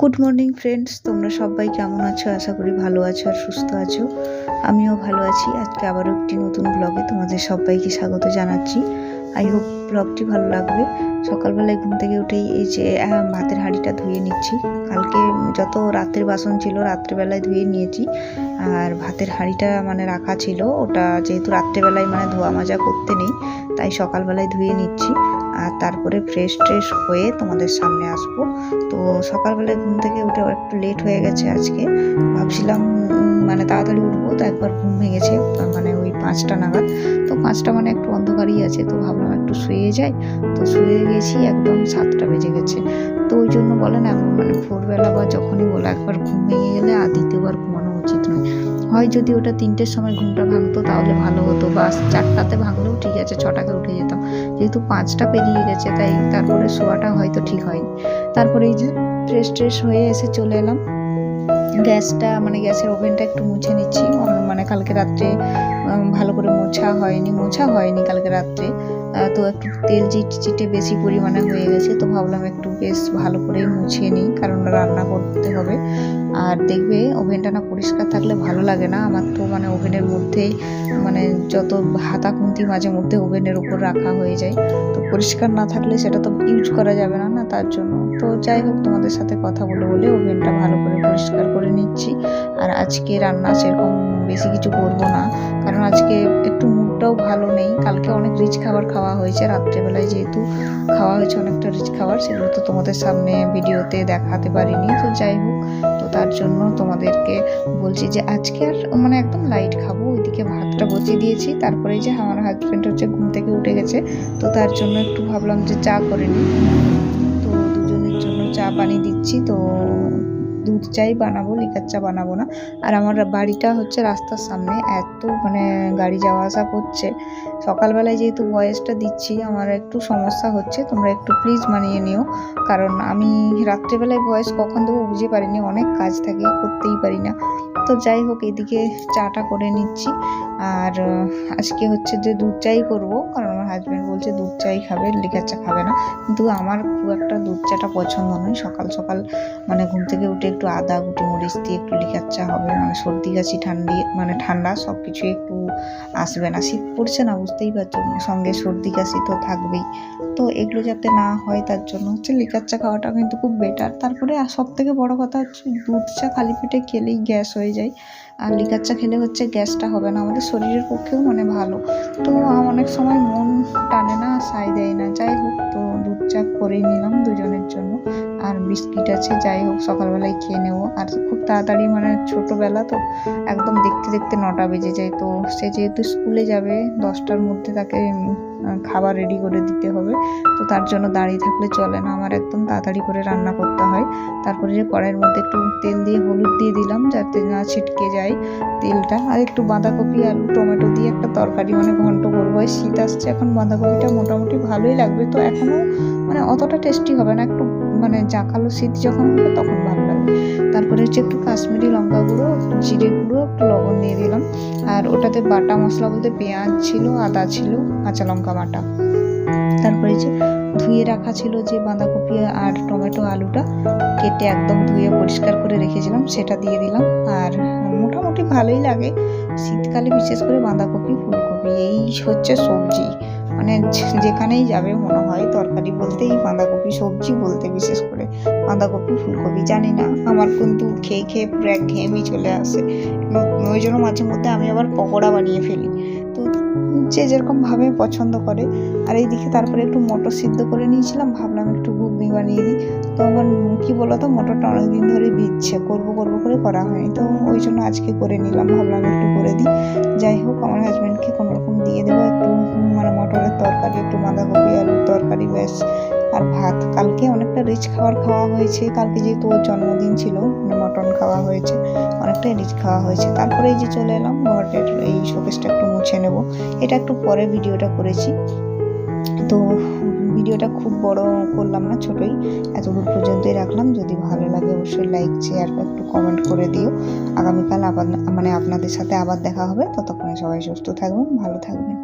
Good morning friends, তোমরা সবাই কেমন আছো? আশা করি ভালো আছো আর সুস্থ আছো। আমিও ভালো আছি। আজকে আবারও একটি নতুন ব্লগে তোমাদের সবাইকে স্বাগত জানাচ্ছি। আই হোপ ব্লগটি ভালো লাগবে। সকালবেলায় ঘুম থেকে উঠেই এই যে ভাতের হাঁড়িটা ধুয়ে নিচ্ছি। কালকে যত রাতের বাসন ছিল রাত্রেবেলায় ধুয়ে নিয়েছি, আর ভাতের হাঁড়িটা রাখা ছিল, ওটা যেহেতু রাত্রেবেলায় ধোয়া মাজা করতে নেই, তাই সকালবেলায় ধুয়ে নিচ্ছি। আর তারপরে ফ্রেশ হয়ে তোমাদের সামনে আসবো। তো সকালবেলায় ঘুম থেকে উঠে একটু লেট হয়ে গেছে আজকে। ভাবছিলাম তাড়াতাড়ি উঠবো, তো একবার ঘুম ভেঙেছে ওই 5টা নাগাদ। তো 5টা একটু অন্ধকারই আছে, তো ভাবলাম একটু শুয়ে যাই। তো শুয়ে গেছি, একদম 7টা বেজে গেছে। তো ওই জন্য বলে না, ভোরবেলা বা যখনই বলে একবার ঘুম ভেঙে গেলে আর দ্বিতীয়বার ঘুমানো উচিত নয়। হয় যদি ওটা 3টের সময় ঘুমটা ভাঙতো তাহলে ভালো হতো, বা 4টাতে ভাঙলেও ঠিক আছে, 6টাকে উঠে যেতাম। যেহেতু 5টা পেরিয়ে গেছে, তাই তারপরে শোয়াটা হয়তো ঠিক হয়নি। তারপরে এই যে ফ্রেশ হয়ে এসে চলে এলাম। গ্যাসটা গ্যাসের ওভেনটা একটু মুছে নিচ্ছি। কালকে রাত্রে ভালো করে মোছা হয়নি কালকে রাত্রে। তো একটু তেল চিটে বেশি পরিমাণে হয়ে গেছে, তো ভাবলাম একটু বেশ ভালো করে মুছিয়ে নিই, কারণ রান্না করতে হবে। আর দেখবে ওভেনটা না পরিষ্কার থাকলে ভালো লাগে না। আমার তো ওভেনের মধ্যেই যত হাতা খুন্তি মাঝে মধ্যে ওভেনের উপর রাখা হয়ে যায়। তো পরিষ্কার না থাকলে সেটা তো ইউজ করা যাবে না, তার জন্য। তো যাই হোক, তোমাদের সাথে কথা বলে ওভেনটা ভালো করে পরিষ্কার করে নিচ্ছি। আর আজকে রান্না সেরকম বেশি কিছু করব না, কারণ আজকে একটু মুডটাও ভালো নেই। কালকে অনেক রিচ খাবার খাওয়া হয়েছে রাত্রেবেলায়, যেহেতু খাওয়া হয়েছে অনেকটা রিচ খাবার, সেগুলো তো তোমাদের সামনে ভিডিওতে দেখাতে পারিনি। তো যাই হোক, তো তার জন্য তোমাদেরকে বলছি যে আজকে আর একদম লাইট খাবো। ওইদিকে ভাতটা বসিয়ে দিয়েছি। তারপরে যে আমার হাজব্যান্ড ঘুম থেকে উঠে গেছে, তো তার জন্য একটু ভাবলাম যে চা করে নিই। তো দুজনের জন্য চা বানিয়ে দিচ্ছি। তো দুধ চাই বানাবো, লিকার চা বানাবো না। আর আমার বাড়িটা হচ্ছে রাস্তার সামনে, এত গাড়ি যাওয়া আসা করছে। সকালবেলায় যেহেতু ভয়েসটা দিচ্ছি, আমার একটু সমস্যা হচ্ছে, তোমরা একটু প্লিজ মানিয়ে নিও। কারণ আমি রাত্রেবেলায় ভয়েস কখন দেবো বুঝে পারিনি, অনেক কাজ থাকে, করতেই পারি না। তো যাই হোক, এদিকে চাটা করে নিচ্ছি। আর আজকে হচ্ছে যে দুধ চাই করবো, কারণ আমার হাজব্যান্ড বলছে দুধ চাই খাবে, লিকার চা খাবে না। কিন্তু আমার খুব একটা দুধ চাটা পছন্দ নয়। সকাল সকাল ঘুম থেকে উঠে একটু আদা গুঁড়োমরিচ দিয়ে একটু লিকার চা হবে, সর্দি কাশি ঠান্ডা সব কিছু একটু আসবে না। শীত পড়ছে না, বুঝতেই পারছো, সঙ্গে সর্দি কাশি তো থাকবেই। তো এগুলো যাতে না হয় তার জন্য হচ্ছে লিকার চা খাওয়াটা কিন্তু খুব বেটার। তারপরে সব থেকে বড় কথা হচ্ছে দুধ চা খালি পেটে খেলেই গ্যাস হয়ে যায়, আর লিকার চা খেলে হচ্ছে গ্যাসটা হবে না, আমাদের শরীরের পক্ষেও ভালো। তো অনেক সময় মন টানে না, সায় দেয় না। যাই হোক, তো দুধ চা করেই নিলাম দুজনের জন্য। আর বিস্কিট আছে, যাই হোক সকালবেলায় খেয়ে নেবো। আর খুব তাড়াতাড়ি ছোটোবেলা তো, একদম দেখতে দেখতে 9টা বেজে যায়। তো সে যেহেতু স্কুলে যাবে, 10টার মধ্যে তাকে খাবার রেডি করে দিতে হবে। তো তার জন্য দাঁড়িয়ে থাকলে চলে না, আমার একদম তাড়াতাড়ি করে রান্না করতে হয়। তারপরে যে কড়াইয়ের মধ্যে একটু তেল দিয়ে হলুদ দিয়ে দিলাম, যাতে না ছিটকে যায় তেলটা। আর একটু বাঁধাকপি আলু টমেটো দিয়ে একটা তরকারি ঘন্ট করবো। শীত আসছে, এখন বাঁধাকপিটা মোটামুটি ভালোই লাগবে। তো এখনও অতটা টেস্টি হবে না, একটু জাঁকালো শীত যখন হবে তখন ভালো লাগবে। তারপরে হচ্ছে একটু কাশ্মীরি লঙ্কা গুঁড়ো, জিরে গুঁড়ো, একটু লবণ দিয়ে দিলাম। আর ওটাতে বাটা মশলা বলতে পেঁয়াজ ছিল, আদা ছিল, কাঁচা লঙ্কা বাটা। তারপরে যে ধুয়ে রাখা ছিল যে বাঁধাকপি আর টমেটো আলুটা কেটে একদম ধুয়ে পরিষ্কার করে রেখেছিলাম, সেটা দিয়ে দিলাম। আর মোটামুটি ভালোই লাগে শীতকালে, বিশেষ করে বাঁধাকপি ফুলকপি, এই হচ্ছে সবজি। যেখানেই যাবে মনে হয় তরকারি বলতে এই বাঁধাকপি, সবজি বলতে বিশেষ করে বাঁধাকপি ফুলকপি। জানি না, আমার কিন্তু খেয়ে খেয়ে পুরো এক ঘেয়েমি চলে আসে। ওই জন্য মাঝে মধ্যে আমি আবার পকোড়া বানিয়ে ফেলি। তো যে যেরকম ভাবে পছন্দ করে। আর এইদিকে তারপরে একটু মটর সিদ্ধ করে নিয়েছিলাম, ভাবলাম একটু ঘুগনি বানিয়ে দিই। তো আমার কী বলতো, মটরটা অনেকদিন ধরে ভিজছে, করবো করে করা হয়নি। তো ওই জন্য আজকে করে নিলাম, ভাবলাম একটু করে দিই। যাই হোক, আমার হাজব্যান্ডকে কোনোরকম দিয়ে দেবো একটু মটরের তরকারি, একটু বাঁধাকপি আলুর তরকারি, ব্যাস। আর ভাত, কালকে অনেকটা রিচ খাবার খাওয়া হয়েছে। কালকে যেহেতু ওর জন্মদিন ছিল, মটন খাওয়া হয়েছে, অনেকটাই রিচ খাওয়া হয়েছে। তারপরে এই যে চলে এলাম, ঘরের এই শোকেসটা একটু মুছে নেব। এটা একটু পরে ভিডিওটা করেছি, তো ভিডিওটা খুব বড় করলাম না, ছোটই এতদূর পর্যন্তই রাখলাম। যদি ভালো লাগে অবশ্যই লাইক শেয়ার একটু কমেন্ট করে দিও। আগামীকাল আবার আপনাদের সাথে আবার দেখা হবে। ততক্ষণে সবাই সুস্থ থাকবেন, ভালো থাকবেন।